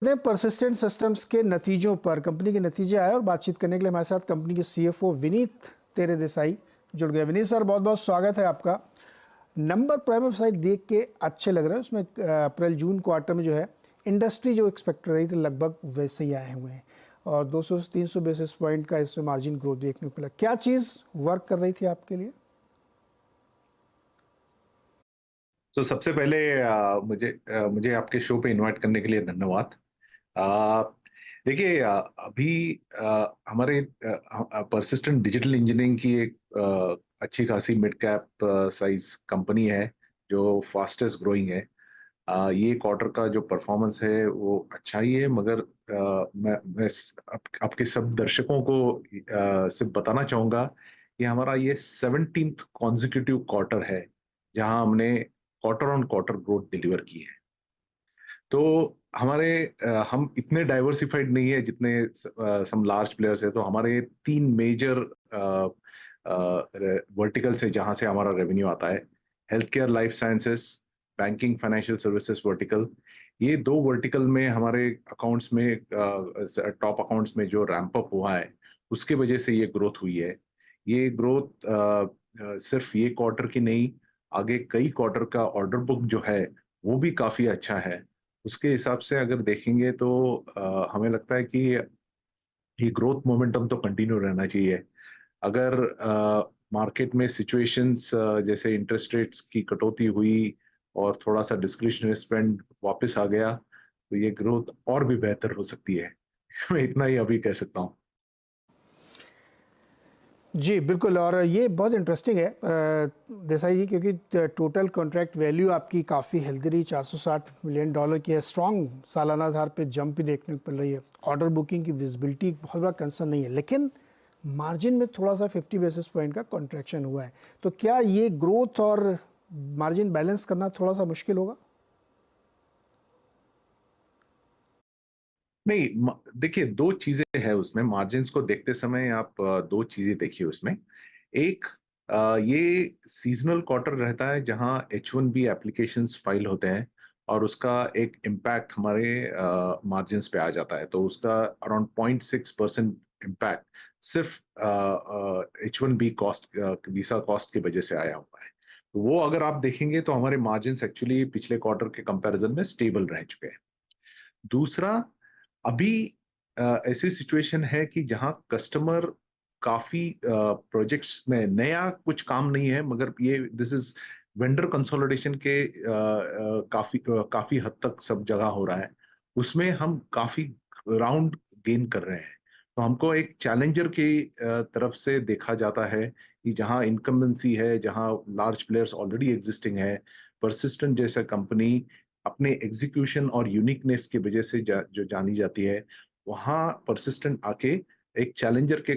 Persistent systems के नतीजों पर कंपनी के नतीजे आए और बातचीत करने के लिए हमारे साथ कंपनी के सीएफओ विनीत तेरे देसाई जुड़ गए। विनीत सर, बहुत बहुत स्वागत है आपका। नंबर प्राइम साइड देख के अच्छे लग रहे हैं। उसमें अप्रैल जून क्वार्टर में जो है इंडस्ट्री जो एक्सपेक्ट रही थी लगभग वैसे ही आए हुए हैं और 200 से 300 बेसिस पॉइंट का इसमें मार्जिन ग्रोथ देखने को मिला। क्या चीज़ वर्क कर रही थी आपके लिए? तो सबसे पहले मुझे आपके शो पे इनवाइट करने के लिए धन्यवाद। अ, देखिए, अभी हमारे परसिस्टेंट डिजिटल इंजीनियरिंग की एक अच्छी खासी मिड कैप साइज कंपनी है जो फास्टेस्ट ग्रोइंग है। ये क्वार्टर का जो परफॉर्मेंस है वो अच्छा ही है, मगर आपके सब दर्शकों को सिर्फ बताना चाहूंगा कि हमारा ये 17th कॉन्जिक्यूटिव क्वार्टर है जहां हमने quarter on quarter growth deliver की है। तो हम इतने डाइवर्सिफाइड नहीं है जितने सम लार्ज प्लेयर्स है। तो हमारे तीन मेजर वर्टिकल से जहां से हमारा रेवेन्यू आता है, health care, life sciences, banking, financial services vertical. ये दो वर्टिकल में हमारे अकाउंट्स में, टॉप अकाउंट्स में जो रैंप अप हुआ है उसके वजह से ये ग्रोथ हुई है। ये ग्रोथ सिर्फ ये क्वार्टर की नहीं, आगे कई क्वार्टर का ऑर्डर बुक जो है वो भी काफी अच्छा है। उसके हिसाब से अगर देखेंगे तो हमें लगता है कि ये ग्रोथ मोमेंटम तो कंटिन्यू रहना चाहिए। अगर मार्केट में सिचुएशंस जैसे इंटरेस्ट रेट्स की कटौती हुई और थोड़ा सा डिस्क्रिशनरी स्पेंड वापस आ गया तो ये ग्रोथ और भी बेहतर हो सकती है। मैं इतना ही अभी कह सकता हूँ। जी बिल्कुल, और ये बहुत इंटरेस्टिंग है देसाई जी, क्योंकि टोटल कॉन्ट्रैक्ट वैल्यू आपकी काफ़ी हेल्दी रही, $460 मिलियन की है। स्ट्रॉन्ग सालाना आधार पे जंप भी देखने को मिल रही है। ऑर्डर बुकिंग की विजिबिलिटी बहुत बड़ा कंसर्न नहीं है, लेकिन मार्जिन में थोड़ा सा 50 बेसिस पॉइंट का कॉन्ट्रैक्शन हुआ है। तो क्या ये ग्रोथ और मार्जिन बैलेंस करना थोड़ा सा मुश्किल होगा? नहीं, देखिए, दो चीजें हैं उसमें। मार्जिन्स को देखते समय आप दो चीजें देखिए उसमें। एक, ये सीजनल क्वार्टर रहता है जहां H1B एप्लीकेशंस फाइल होते हैं और उसका एक इम्पैक्ट हमारे मार्जिन्स पे आ जाता है। तो उसका अराउंड 0.6% इम्पैक्ट सिर्फ H1B कॉस्ट, वीसा कॉस्ट की वजह से आया हुआ है। तो वो अगर आप देखेंगे तो हमारे मार्जिन्स एक्चुअली पिछले क्वार्टर के कंपैरिजन में स्टेबल रह चुके हैं। दूसरा, अभी ऐसी सिचुएशन है कि जहां कस्टमर काफी प्रोजेक्ट्स में, नया कुछ काम नहीं है मगर ये दिस इज वेंडर कंसोलिडेशन के काफी हद तक सब जगह हो रहा है। उसमें हम काफी राउंड गेन कर रहे हैं। तो हमको एक चैलेंजर की तरफ से देखा जाता है कि जहां इनकम्बेंसी है, जहां लार्ज प्लेयर्स ऑलरेडी एग्जिस्टिंग है, परसिस्टेंट जैसा कंपनी अपने एग्जीक्यूशन और यूनिकनेस की वजह से जो जानी जाती है, वहां परसिस्टेंट आके एक चैलेंजर के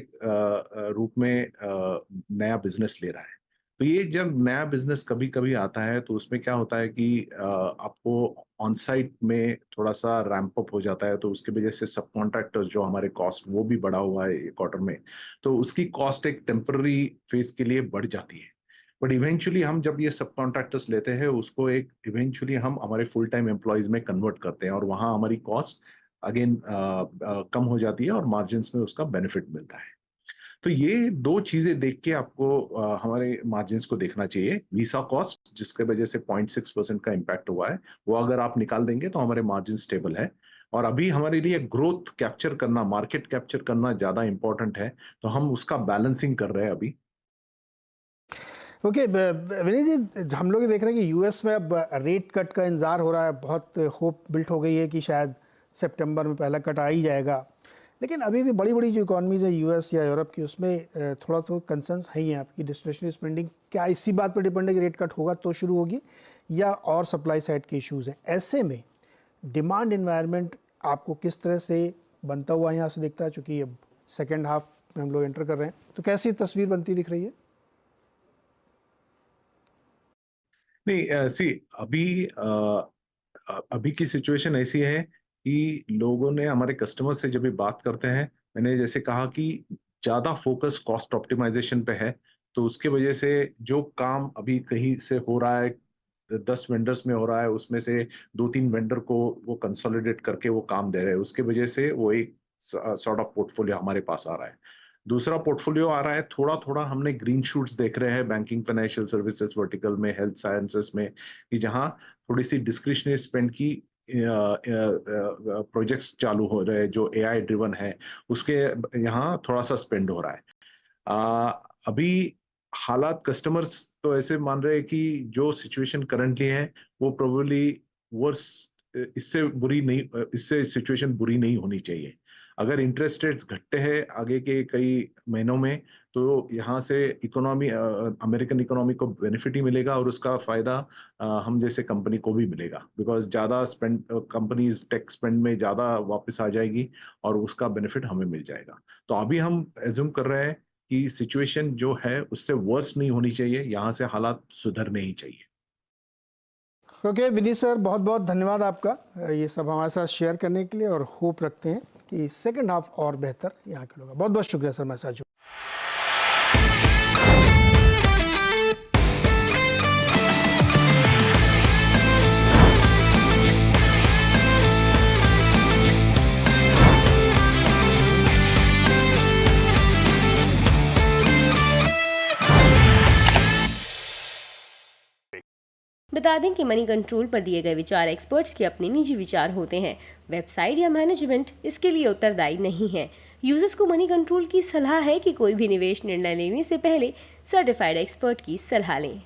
रूप में नया बिजनेस ले रहा है। तो ये जब नया बिजनेस कभी कभी आता है तो उसमें क्या होता है कि आपको ऑन साइट में थोड़ा सा रैंप अप हो जाता है, तो उसकी वजह से सब कॉन्ट्रैक्टर्स जो हमारे कॉस्ट वो भी बढ़ा हुआ है क्वार्टर में। तो उसकी कॉस्ट एक टेम्पररी फेज के लिए बढ़ जाती है। बट इवेंचुअली हम जब ये सब कॉन्ट्रैक्टर्स लेते हैं उसको एक इवेंचुअली हम हमारे फुल टाइम एम्प्लॉयज में कन्वर्ट करते हैं और वहां हमारी कॉस्ट अगेन कम हो जाती है और मार्जिन में उसका बेनिफिट मिलता है। तो ये दो चीजें देख के आपको हमारे मार्जिन को देखना चाहिए। वीसा कॉस्ट जिसके वजह से 0.6% का इम्पैक्ट हुआ है, वो अगर आप निकाल देंगे तो हमारे मार्जिन स्टेबल है। और अभी हमारे लिए ग्रोथ कैप्चर करना, मार्केट कैप्चर करना ज्यादा इंपॉर्टेंट है। तो हम उसका बैलेंसिंग कर रहे हैं अभी। ओके विनीत जी, हम लोग ये देख रहे हैं कि यूएस में अब रेट कट का इंतज़ार हो रहा है। बहुत होप बिल्ट हो गई है कि शायद सितंबर में पहला कट आ ही जाएगा, लेकिन अभी भी बड़ी बड़ी जो इकॉनमीज है यूएस या यूरोप की, उसमें थोड़ा तो कंसर्न्स है ही हैं। आपकी डिस्क्रिशनरी स्पेंडिंग क्या इसी बात पर डिपेंड है कि रेट कट होगा तो शुरू होगी, या और सप्लाई साइड के इश्यूज हैं? ऐसे में डिमांड इन्वायरमेंट आपको किस तरह से बनता हुआ यहाँ से दिखता है? चूँकि अब सेकेंड हाफ में हम लोग एंटर कर रहे हैं, तो कैसी तस्वीर बनती दिख रही है? नहीं, सी, अभी अभी की सिचुएशन ऐसी है कि लोगों ने, हमारे कस्टमर से जब भी बात करते हैं, मैंने जैसे कहा कि ज्यादा फोकस कॉस्ट ऑप्टिमाइजेशन पे है। तो उसके वजह से जो काम अभी कहीं से हो रहा है 10 वेंडर्स में हो रहा है, उसमें से 2-3 वेंडर को वो कंसोलिडेट करके वो काम दे रहे हैं, उसके वजह से वो एक सॉर्ट ऑफ पोर्टफोलियो हमारे पास आ रहा है। दूसरा पोर्टफोलियो आ रहा है, थोड़ा-थोड़ा हमने ग्रीन शूट्स देख रहे हैं बैंकिंग, फाइनेंशियल सर्विसेज वर्टिकल में, हेल्थ साइंसेस में, कि जहां थोड़ी-सी डिस्क्रिशनरी स्पेंड की प्रोजेक्ट्स चालू हो रहे हैं जो एआई ड्रिवन है, उसके यहाँ थोड़ा-सा स्पेंड हो रहा है। अभी हालात कस्टमर्स तो ऐसे मान रहे हैं कि जो सिचुएशन करंटली है वो प्रोबेबली वर्स इससे सिचुएशन बुरी नहीं होनी चाहिए। अगर इंटरेस्ट रेट्स घटते हैं आगे के कई महीनों में, तो यहाँ से इकोनॉमी अमेरिकन इकोनॉमी को बेनिफिट ही मिलेगा और उसका फायदा हम जैसे कंपनी को भी मिलेगा, बिकॉज ज्यादा स्पेंड कंपनीज टेक स्पेंड में ज्यादा वापस आ जाएगी और उसका बेनिफिट हमें मिल जाएगा। तो अभी हम एज्यूम कर रहे हैं कि सिचुएशन जो है उससे वर्स नहीं होनी चाहिए, यहाँ से हालात सुधरने ही चाहिए। ओके विनीत सर, बहुत बहुत धन्यवाद आपका ये सब हमारे साथ शेयर करने के लिए, और होप रखते हैं कि सेकंड हाफ और बेहतर यहाँ के लोग। बहुत बहुत शुक्रिया सर, हमारे साथ। बता दें कि मनी कंट्रोल पर दिए गए विचार एक्सपर्ट्स के अपने निजी विचार होते हैं। वेबसाइट या मैनेजमेंट इसके लिए उत्तरदायी नहीं है। यूजर्स को मनी कंट्रोल की सलाह है कि कोई भी निवेश निर्णय लेने से पहले सर्टिफाइड एक्सपर्ट की सलाह लें।